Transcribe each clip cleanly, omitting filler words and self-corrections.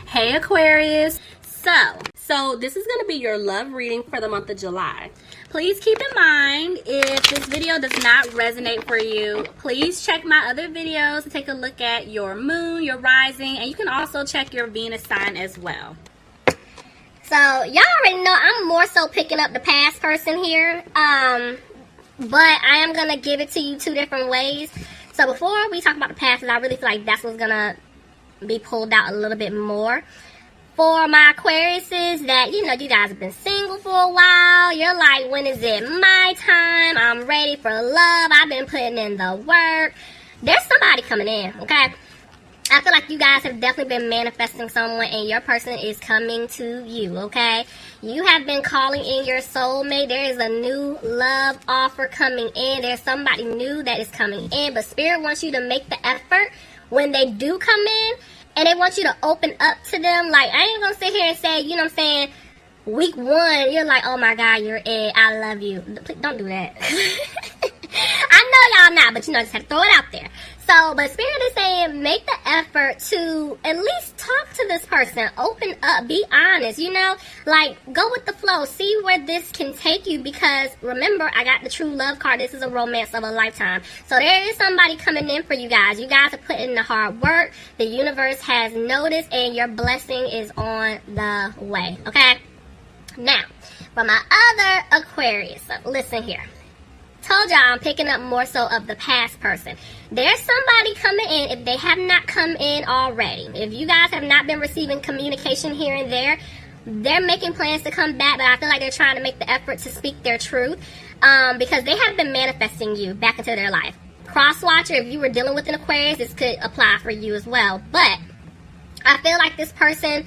Hey Aquarius. So this is going to be your love reading for the month of July. Please keep in mind, if this video does not resonate for you, please check my other videos to take a look at your moon, your rising, and you can also check your Venus sign as well. So y'all already know I'm more so picking up the past person here, but I am going to give it to you two different ways. So before we talk about the past, I really feel like that's what's going to be pulled out a little bit more. For my Aquariuses that, you guys have been single for a while. You're like, when is it my time? I'm ready for love. I've been putting in the work. There's somebody coming in, okay? I feel like you guys have definitely been manifesting someone and your person is coming to you, okay? You have been calling in your soulmate. There is a new love offer coming in. There's somebody new that is coming in. But Spirit wants you to make the effort when they do come in. And they want you to open up to them. Like, I ain't going to sit here and say, week one, you're like, oh my God, you're it. I love you. Please don't do that. I know y'all not, but just have to throw it out there. So, but Spirit is saying, make the effort to at least talk to this person. Open up. Be honest, like, go with the flow. See where this can take you, because remember, I got the true love card. This is a romance of a lifetime. So there is somebody coming in for you guys. You guys are putting in the hard work. The universe has noticed, and your blessing is on the way. Okay? Now, for my other Aquarius, listen here. Told y'all I'm picking up more so of the past person. There's somebody coming in, if they have not come in already. If you guys have not been receiving communication here and there, they're making plans to come back, but I feel like they're trying to make the effort to speak their truth, because they have been manifesting you back into their life. Cross-watcher, if you were dealing with an Aquarius, this could apply for you as well. But I feel like this person,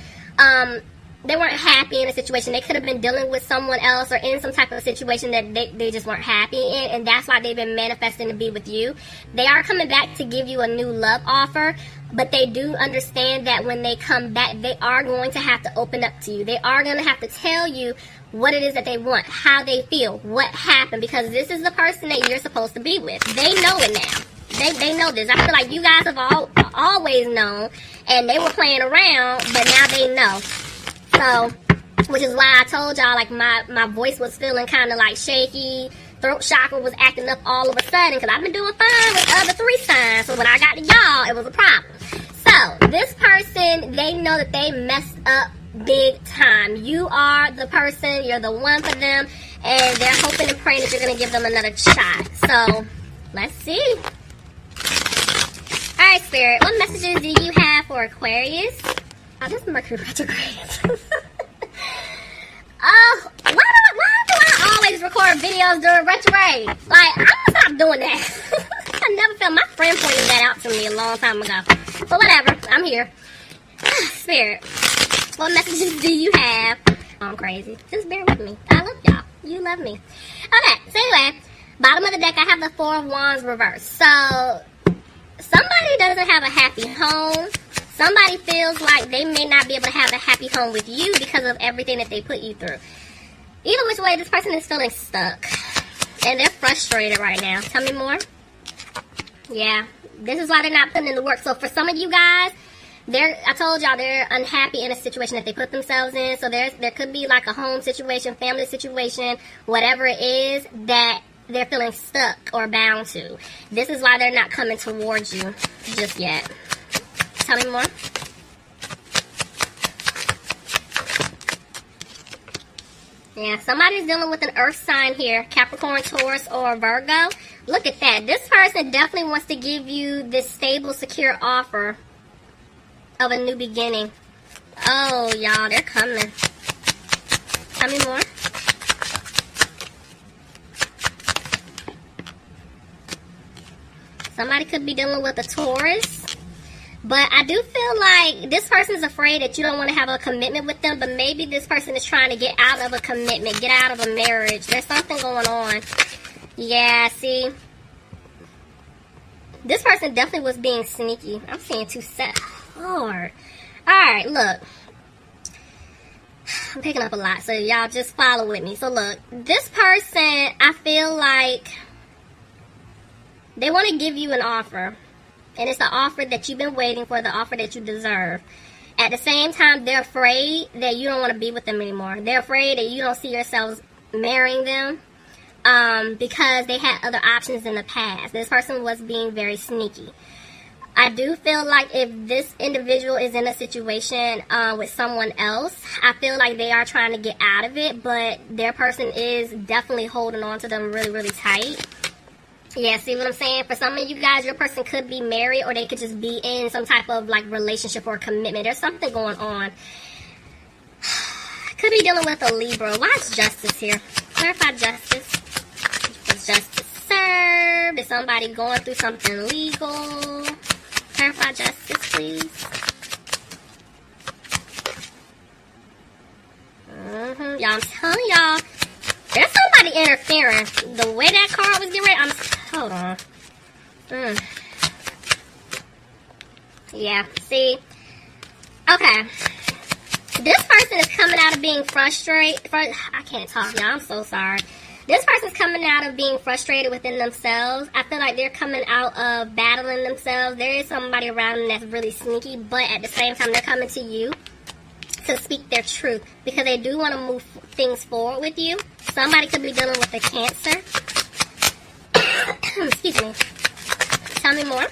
they weren't happy in a situation. They could have been dealing with someone else or in some type of situation that they just weren't happy in, and that's why they've been manifesting to be with you. They are coming back to give you a new love offer, but they do understand that when they come back, they are going to have to open up to you. They are going to have to tell you what it is that they want, how they feel, what happened, because this is the person that you're supposed to be with. They know it now. They know this. I feel like you guys have always known, and they were playing around, but now they know. So, which is why I told y'all, like, my voice was feeling kind of like shaky. Throat chakra was acting up all of a sudden, because I've been doing fine with other 3 signs. So when I got to y'all, it was a problem. So this person, they know that they messed up big time. You are the person, you're the one for them, and they're hoping and praying that you're going to give them another shot. So let's see. All right, Spirit, what messages do you have for Aquarius? Oh, this is Mercury retrograde. Oh, why do I always record videos during retrograde? Like, I'm gonna stop doing that. I never felt, my friend pointed that out to me a long time ago. But whatever, I'm here. Spirit, what messages do you have? Oh, I'm crazy. Just bear with me. I love y'all. You love me. Okay, so anyway, bottom of the deck, I have the 4 of Wands reversed. So, somebody doesn't have a happy home. Somebody feels like they may not be able to have a happy home with you because of everything that they put you through. Either which way, this person is feeling stuck. And they're frustrated right now. Tell me more. Yeah, this is why they're not putting in the work. So for some of you guys, I told y'all they're unhappy in a situation that they put themselves in. So there could be like a home situation, family situation, whatever it is that they're feeling stuck or bound to. This is why they're not coming towards you just yet. Tell me more. Yeah, somebody's dealing with an earth sign here. Capricorn, Taurus, or Virgo. Look at that. This person definitely wants to give you this stable, secure offer of a new beginning. Oh, y'all, they're coming. Tell me more. Somebody could be dealing with a Taurus. But I do feel like this person is afraid that you don't want to have a commitment with them, but maybe this person is trying to get out of a commitment, get out of a marriage. There's something going on. Yeah, see? This person definitely was being sneaky. I'm seeing 2 sets. Lord. Alright, look. I'm picking up a lot, so y'all just follow with me. So look, this person, I feel like they want to give you an offer. And it's the offer that you've been waiting for, the offer that you deserve. At the same time, they're afraid that you don't want to be with them anymore. They're afraid that you don't see yourselves marrying them because they had other options in the past. This person was being very sneaky. I do feel like if this individual is in a situation with someone else, I feel like they are trying to get out of it, but their person is definitely holding on to them really, really tight. Yeah, see what I'm saying? For some of you guys, your person could be married or they could just be in some type of like relationship or commitment. There's something going on. Could be dealing with a Libra. Why is justice here? Clarify justice. Was justice served? Is somebody going through something legal? Clarify justice, please. Y'all, I'm telling y'all, there's somebody interfering. The way that card was getting ready, hold on. Yeah, see? Okay. This person is coming out of being frustrated. I can't talk, y'all. I'm so sorry. This person's coming out of being frustrated within themselves. I feel like they're coming out of battling themselves. There is somebody around them that's really sneaky, but at the same time, they're coming to you to speak their truth because they do want to move things forward with you. Somebody could be dealing with a Cancer. Excuse me. Tell me more.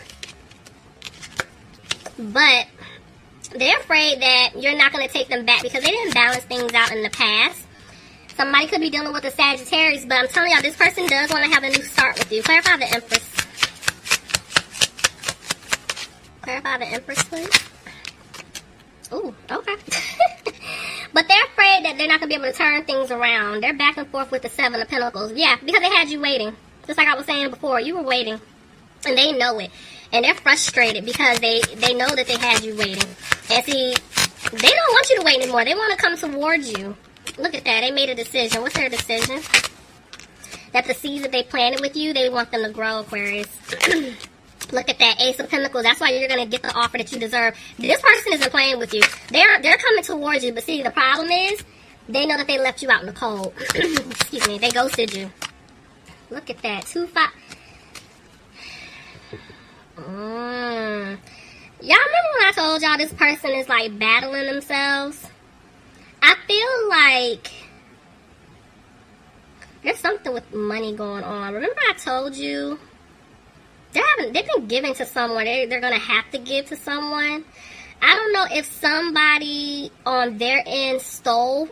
But they're afraid that you're not going to take them back because they didn't balance things out in the past. Somebody could be dealing with a Sagittarius, but I'm telling y'all, this person does want to have a new start with you. Clarify the Empress. Clarify the Empress, please. Ooh, okay. But they're afraid that they're not going to be able to turn things around. They're back and forth with the Seven of Pentacles. Yeah, because they had you waiting. Just like I was saying before, you were waiting. And they know it. And they're frustrated because they know that they had you waiting. And see, they don't want you to wait anymore. They want to come towards you. Look at that. They made a decision. What's their decision? That the seeds that they planted with you, they want them to grow, Aquarius. Look at that. Ace of Pentacles. That's why you're going to get the offer that you deserve. This person isn't playing with you. They're coming towards you. But see, the problem is, they know that they left you out in the cold. Excuse me. They ghosted you. Look at that. 2-5. Y'all remember when I told y'all this person is like battling themselves? I feel like there's something with money going on. Remember I told you they've been giving to someone. They're going to have to give to someone. I don't know if somebody on their end stole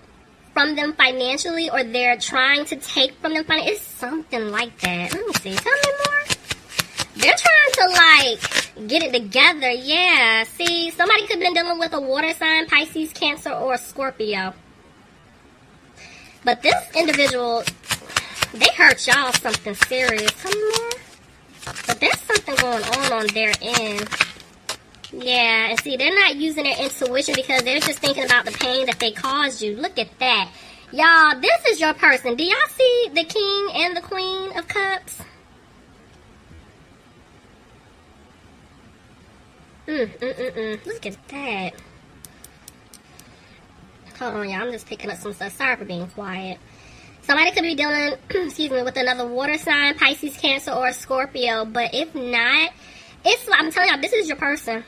from them financially or they're trying to take from them financially. It's something like that. Let me see. Tell me more. They're trying to, like, get it together. Yeah. See, somebody could have been dealing with a water sign, Pisces, Cancer, or Scorpio. But this individual, they hurt y'all something serious. Tell me more. But there's something going on their end. Yeah, and see, they're not using their intuition because they're just thinking about the pain that they caused you. Look at that. Y'all, this is your person. Do y'all see the King and the Queen of Cups? Look at that. Hold on, y'all. I'm just picking up some stuff. Sorry for being quiet. Somebody could be dealing, excuse me, with another water sign, Pisces, Cancer, or Scorpio. But if not, I'm telling y'all, this is your person.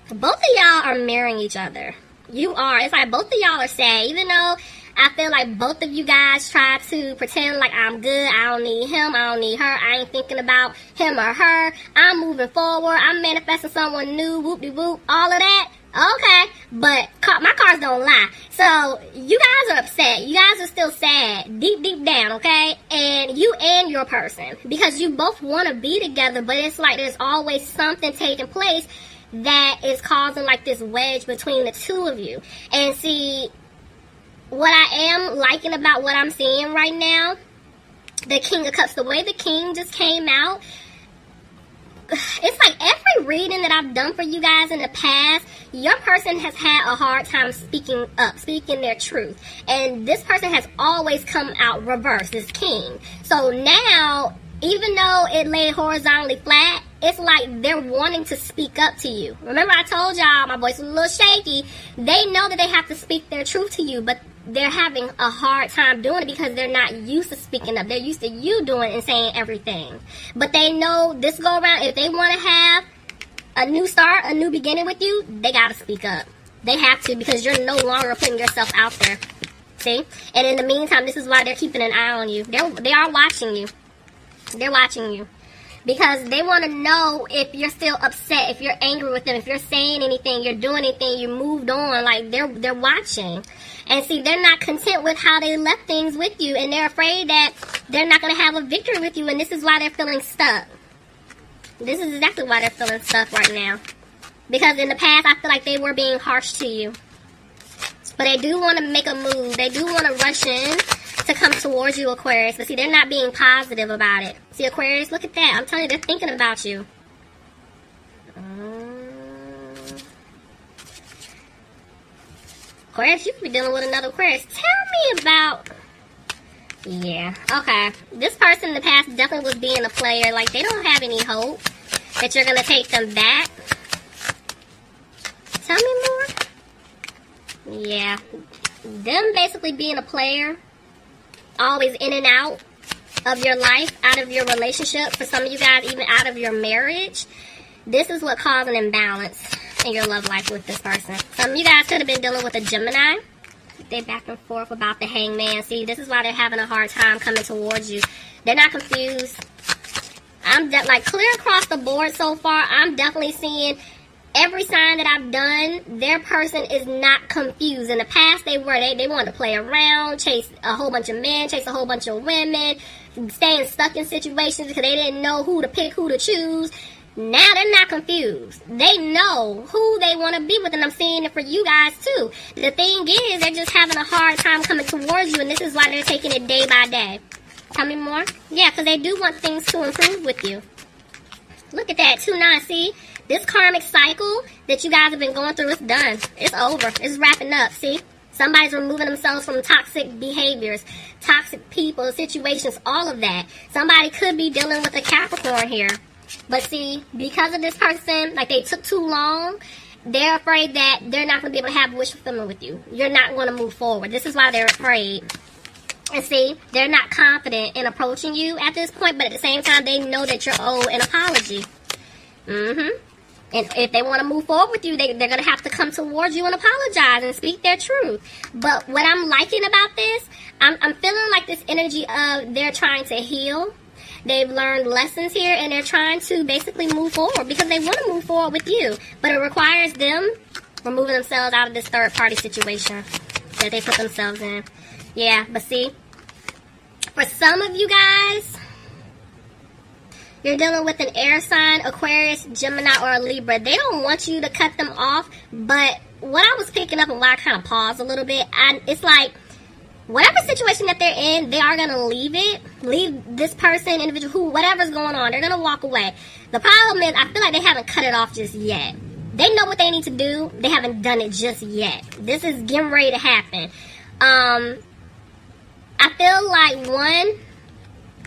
Both of y'all are marrying each other. You are. It's like both of y'all are sad. Even though I feel like both of you guys try to pretend like I'm good. I don't need him. I don't need her. I ain't thinking about him or her. I'm moving forward. I'm manifesting someone new. Whoop-de-whoop. All of that. Okay. But my cards don't lie. So you guys are upset. You guys are still sad. Deep, deep down. Okay. And you and your person. Because you both want to be together. But it's like there's always something taking place that is causing like this wedge between the two of you. And see, what I am liking about what I'm seeing right now, the King of Cups, the way the King just came out, it's like every reading that I've done for you guys in the past, your person has had a hard time speaking up, speaking their truth. And this person has always come out reversed, this King. So now, even though it lay horizontally flat, it's like they're wanting to speak up to you. Remember I told y'all my voice was a little shaky. They know that they have to speak their truth to you, but they're having a hard time doing it because they're not used to speaking up. They're used to you doing and saying everything. But they know this go around, if they want to have a new start, a new beginning with you, they got to speak up. They have to, because you're no longer putting yourself out there. See? And in the meantime, this is why they're keeping an eye on you. They are watching you. They're watching you. Because they want to know if you're still upset, if you're angry with them, if you're saying anything, you're doing anything, you moved on. Like, they're watching. And see, they're not content with how they left things with you. And they're afraid that they're not going to have a victory with you. And this is why they're feeling stuck. This is exactly why they're feeling stuck right now. Because in the past, I feel like they were being harsh to you. But they do want to make a move. They do want to rush in to come towards you, Aquarius. But see, they're not being positive about it. See, Aquarius, look at that. I'm telling you, they're thinking about you. Aquarius, you could be dealing with another Aquarius. Tell me about... Yeah, okay. This person in the past definitely was being a player. Like, they don't have any hope that you're going to take them back. Tell me more. Yeah. Them basically being a player, always in and out of your life, out of your relationship, for some of you guys, even out of your marriage. This is what caused an imbalance in your love life with this person. Some of you guys could have been dealing with a Gemini. They back and forth about the hangman. See, this is why they're having a hard time coming towards you. They're not confused. I'm like clear across the board so far. I'm definitely seeing every sign that I've done. Their person is not confused. In the past, they were. They wanted to play around, chase a whole bunch of men, chase a whole bunch of women, staying stuck in situations because they didn't know who to pick, who to choose. Now they're not confused. They know who they want to be with, and I'm seeing it for you guys too. The thing is, they're just having a hard time coming towards you, and this is why they're taking it day by day. Tell me more? Yeah, because they do want things to improve with you. Look at that, 2-9, see? This karmic cycle that you guys have been going through is done. It's over. It's wrapping up, see? Somebody's removing themselves from toxic behaviors, toxic people, situations, all of that. Somebody could be dealing with a Capricorn here. But see, because of this person, like they took too long, they're afraid that they're not going to be able to have wish fulfillment with you. You're not going to move forward. This is why they're afraid. And see, they're not confident in approaching you at this point, but at the same time, they know that you're owed an apology. And if they want to move forward with you, they're going to have to come towards you and apologize and speak their truth. But what I'm liking about this, I'm feeling like this energy of they're trying to heal. They've learned lessons here, and they're trying to basically move forward because they want to move forward with you. But it requires them removing themselves out of this third-party situation that they put themselves in. Yeah, but see, for some of you guys, you're dealing with an air sign, Aquarius, Gemini, or a Libra. They don't want you to cut them off, but what I was picking up and why I kind of paused a little bit, it's like, whatever situation that they're in, they are going to leave it. Leave this person, individual, whatever's going on. They're going to walk away. The problem is, I feel like they haven't cut it off just yet. They know what they need to do. They haven't done it just yet. This is getting ready to happen. I feel like, one,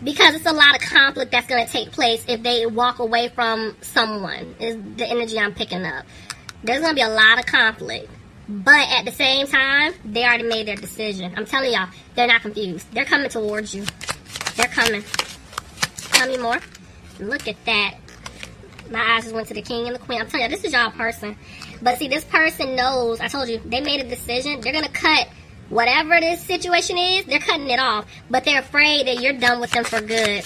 because it's a lot of conflict that's going to take place if they walk away from someone, is the energy I'm picking up. There's going to be a lot of conflict. But at the same time, they already made their decision. I'm telling y'all, they're not confused. They're coming towards you. They're coming. Tell me more. Look at that. My eyes just went to the king and the queen. I'm telling you, this is y'all person. But see, this person knows, I told you, they made a decision. They're going to cut whatever this situation is. They're cutting it off. But they're afraid that you're done with them for good.